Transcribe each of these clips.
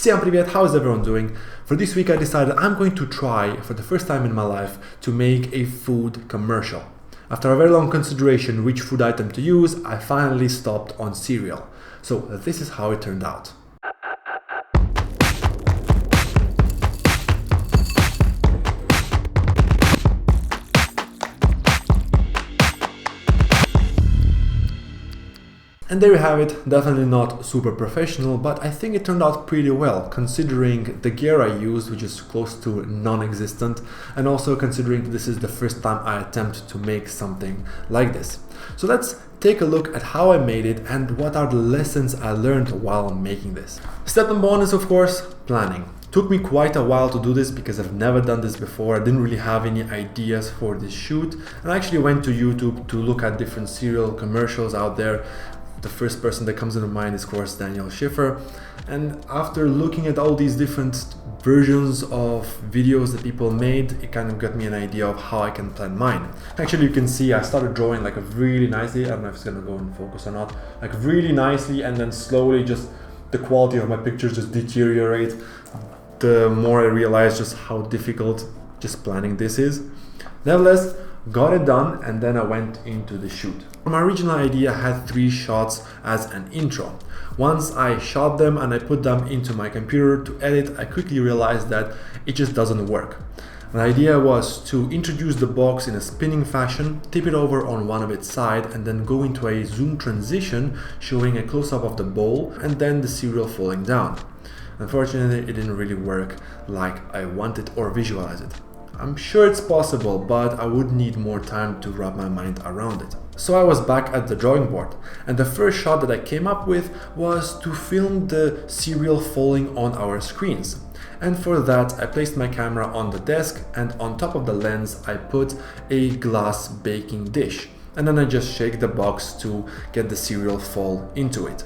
Всем привет, how's everyone doing? For this week I decided I'm going to try, for the first time in my life, to make a food commercial. After a very long consideration which food item to use, I finally stopped on cereal. So this is how it turned out. And there you have it, definitely not super professional, but I think it turned out pretty well considering the gear I used, which is close to non-existent, and also considering this is the first time I attempt to make something like this. So let's take a look at how I made it and what are the lessons I learned while making this. Step number one is, of course, planning. Took me quite a while to do this because I've never done this before. I didn't really have any ideas for this shoot, and I actually went to YouTube to look at different cereal commercials out there. The first person that comes into mind is, of course, Daniel Schiffer. And after looking at all these different versions of videos that people made, it kind of got me an idea of how I can plan mine. Actually, you can see I started drawing like really nicely. I don't know if it's gonna go in focus or not. Like really nicely, and then slowly just the quality of my pictures just deteriorate. The more I realized just how difficult just planning this is. Nevertheless, got it done, and then I went into the shoot. My original idea had 3 shots as an intro. Once I shot them and I put them into my computer to edit, I quickly realized that it just doesn't work. The idea was to introduce the box in a spinning fashion, tip it over on one of its side, and then go into a zoom transition showing a close-up of the bowl and then the cereal falling down. Unfortunately, it didn't really work like I wanted or visualize it. I'm sure it's possible, but I would need more time to wrap my mind around it. So I was back at the drawing board, and the first shot that I came up with was to film the cereal falling on our screens. And for that, I placed my camera on the desk, and on top of the lens, I put a glass baking dish. And then I just shake the box to get the cereal fall into it.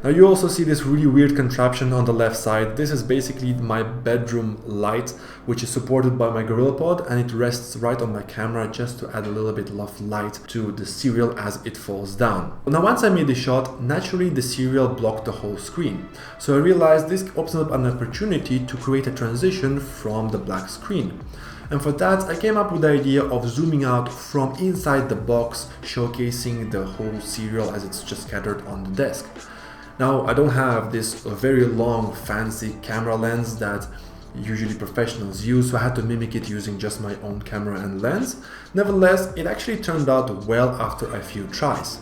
Now you also see this really weird contraption on the left side. This is basically my bedroom light, which is supported by my GorillaPod, and it rests right on my camera just to add a little bit of light to the cereal as it falls down. Now once I made the shot, naturally the cereal blocked the whole screen. So I realized this opens up an opportunity to create a transition from the black screen. And for that, I came up with the idea of zooming out from inside the box, showcasing the whole cereal as it's just scattered on the desk. Now, I don't have this very long fancy camera lens that usually professionals use, so I had to mimic it using just my own camera and lens. Nevertheless, it actually turned out well after a few tries.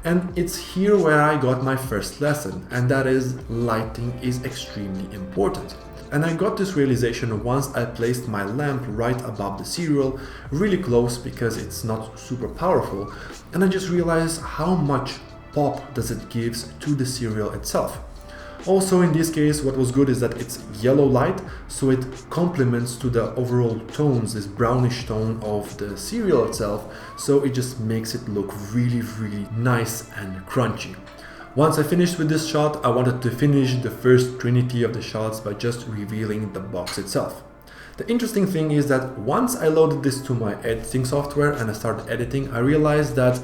And it's here where I got my first lesson, and that is lighting is extremely important. And I got this realization once I placed my lamp right above the cereal, really close because it's not super powerful, and I just realized how much pop does it gives to the cereal itself. Also in this case, what was good is that it's yellow light, so it complements to the overall tones, this brownish tone of the cereal itself, so it just makes it look really nice and crunchy. Once I finished with this shot, I wanted to finish the first trinity of the shots by just revealing the box itself. The interesting thing is that once I loaded this to my editing software and I started editing, I realized that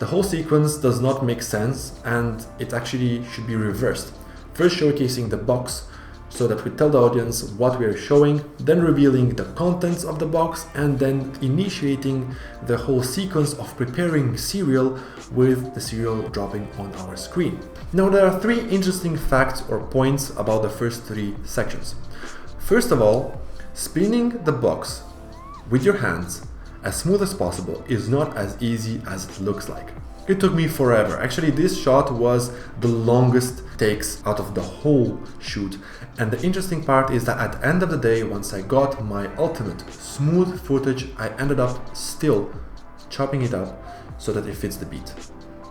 the whole sequence does not make sense, and it actually should be reversed. First showcasing the box so that we tell the audience what we are showing, then revealing the contents of the box, and then initiating the whole sequence of preparing cereal with the cereal dropping on our screen. Now there are 3 interesting facts or points about the first 3 sections. First of all, spinning the box with your hands as smooth as possible is not as easy as it looks like. It took me forever. Actually, this shot was the longest takes out of the whole shoot. And the interesting part is that at the end of the day, once I got my ultimate smooth footage, I ended up still chopping it up so that it fits the beat.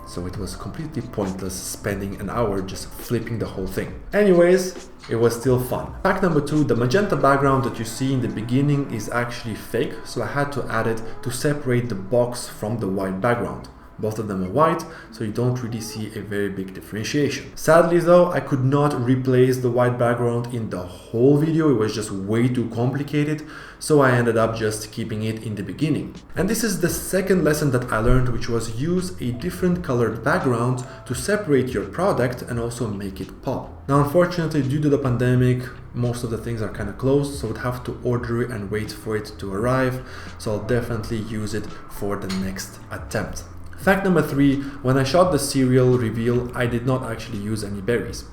So it was completely pointless spending an hour just flipping the whole thing. Anyways, it was still fun. Fact number 2, the magenta background that you see in the beginning is actually fake, so I had to add it to separate the box from the white background. Both of them are white, so you don't really see a very big differentiation. Sadly though, I could not replace the white background in the whole video. It was just way too complicated, so I ended up just keeping it in the beginning. And this is the second lesson that I learned, which was use a different colored background to separate your product and also make it pop. Now unfortunately, due to the pandemic, most of the things are kind of closed, so I would have to order it and wait for it to arrive, so I'll definitely use it for the next attempt. Fact number 3, when I shot the serial reveal, I did not actually use any berries.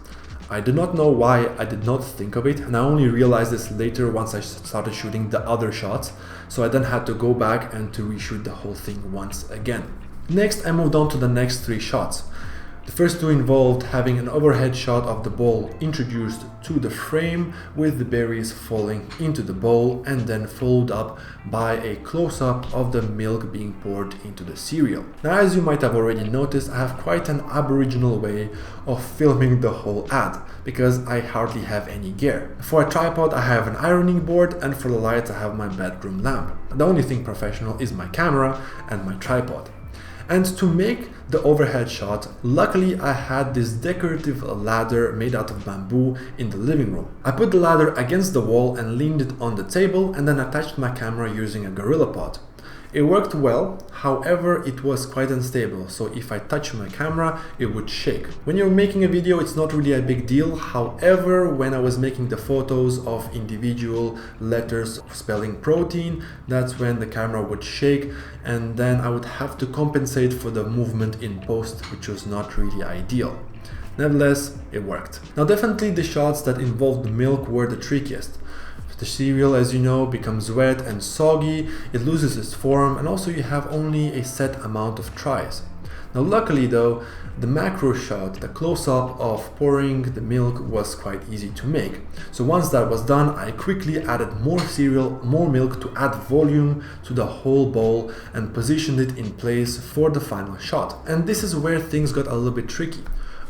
I do not know why I did not think of it, and I only realized this later once I started shooting the other shots, so I then had to go back and to reshoot the whole thing once again. Next, I moved on to the next 3 shots. The first 2 involved having an overhead shot of the bowl introduced to the frame with the berries falling into the bowl, and then followed up by a close-up of the milk being poured into the cereal. Now, as you might have already noticed, I have quite an aboriginal way of filming the whole ad because I hardly have any gear. For a tripod I have an ironing board, and for the lights I have my bedroom lamp. The only thing professional is my camera and my tripod. And to make the overhead shot, luckily I had this decorative ladder made out of bamboo in the living room. I put the ladder against the wall and leaned it on the table, and then attached my camera using a GorillaPod. It worked well, however it was quite unstable, so if I touched my camera it would shake. When you're making a video it's not really a big deal, however when I was making the photos of individual letters spelling protein, that's when the camera would shake, and then I would have to compensate for the movement in post, which was not really ideal. Nevertheless, it worked. Now definitely the shots that involved milk were the trickiest. The cereal, as you know, becomes wet and soggy, it loses its form, and also you have only a set amount of tries. Now luckily though, the macro shot, the close-up of pouring the milk, was quite easy to make. So once that was done, I quickly added more cereal, more milk to add volume to the whole bowl, and positioned it in place for the final shot. And this is where things got a little bit tricky.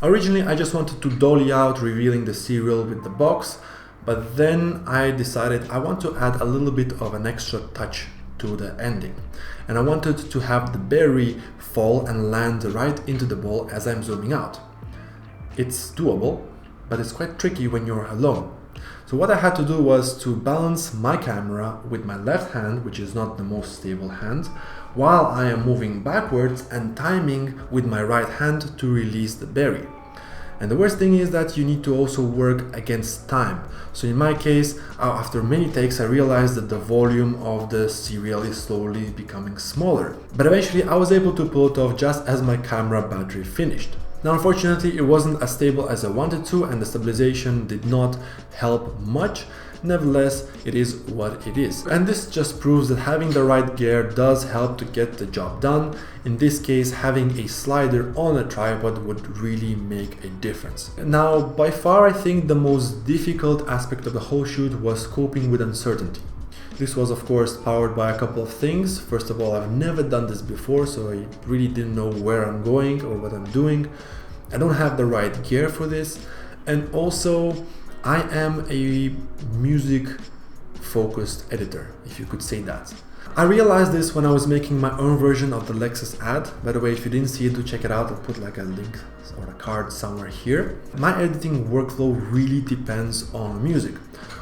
Originally I just wanted to dolly out revealing the cereal with the box, but then I decided I want to add a little bit of an extra touch to the ending. And I wanted to have the berry fall and land right into the bowl as I'm zooming out. It's doable, but it's quite tricky when you're alone. So what I had to do was to balance my camera with my left hand, which is not the most stable hand, while I am moving backwards and timing with my right hand to release the berry. And the worst thing is that you need to also work against time. So in my case, after many takes, I realized that the volume of the cereal is slowly becoming smaller. But eventually I was able to pull it off just as my camera battery finished. Now unfortunately it wasn't as stable as I wanted to, and the stabilization did not help much. Nevertheless, it is what it is. And this just proves that having the right gear does help to get the job done. In this case, having a slider on a tripod would really make a difference. Now, by far, I think the most difficult aspect of the whole shoot was coping with uncertainty. This was of course powered by a couple of things. First of all, I've never done this before, so I really didn't know where I'm going or what I'm doing. I don't have the right gear for this, and also I am a music focused editor, if you could say that. I realized this when I was making my own version of the Lexus ad. By the way, if you didn't see it, do check it out. I'll put like a link or a card somewhere here. My editing workflow really depends on music.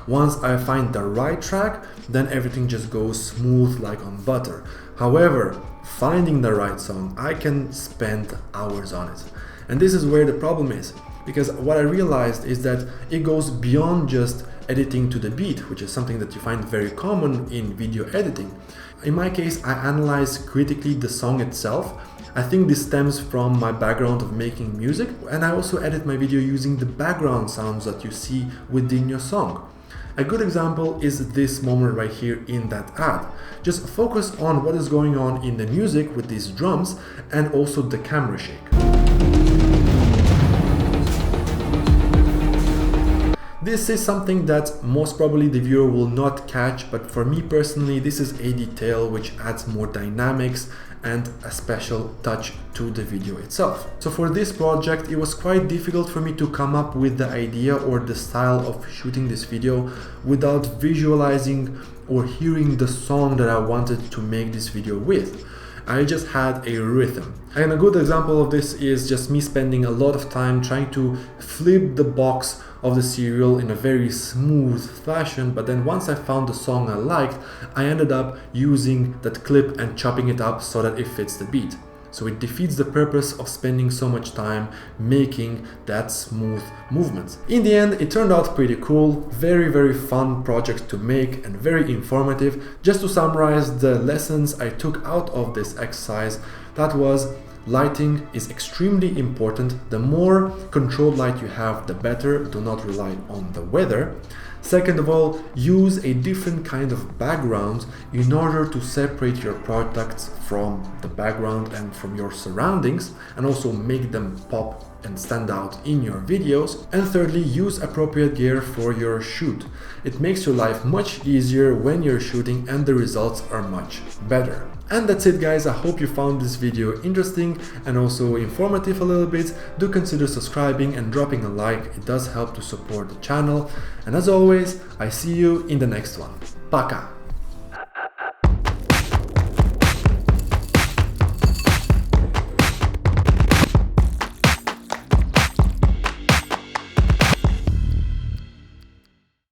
Once I find the right track, then everything just goes smooth like on butter. However, finding the right song, I can spend hours on it. And this is where the problem is. Because what I realized is that it goes beyond just editing to the beat, which is something that you find very common in video editing. In my case, I analyze critically the song itself. I think this stems from my background of making music, and I also edit my video using the background sounds that you see within your song. A good example is this moment right here in that ad. Just focus on what is going on in the music with these drums and also the camera shake. This is something that most probably the viewer will not catch, but for me personally, this is a detail which adds more dynamics and a special touch to the video itself. So for this project, it was quite difficult for me to come up with the idea or the style of shooting this video without visualizing or hearing the song that I wanted to make this video with. I just had a rhythm. And a good example of this is just me spending a lot of time trying to flip the box of the serial in a very smooth fashion, but then once I found the song I liked, I ended up using that clip and chopping it up so that it fits the beat. So it defeats the purpose of spending so much time making that smooth movement. In the end, it turned out pretty cool, very fun project to make and very informative. Just to summarize the lessons I took out of this exercise, that was: lighting is extremely important. The more controlled light you have, the better. Do not rely on the weather. Second of all, use a different kind of background in order to separate your products from the background and from your surroundings, and also make them pop and stand out in your videos. And thirdly, use appropriate gear for your shoot. It makes your life much easier when you're shooting and the results are much better. And that's it, guys. I hope you found this video interesting and also informative a little bit. Do consider subscribing and dropping a like. It does help to support the channel. And as always, I see you in the next one. Пока!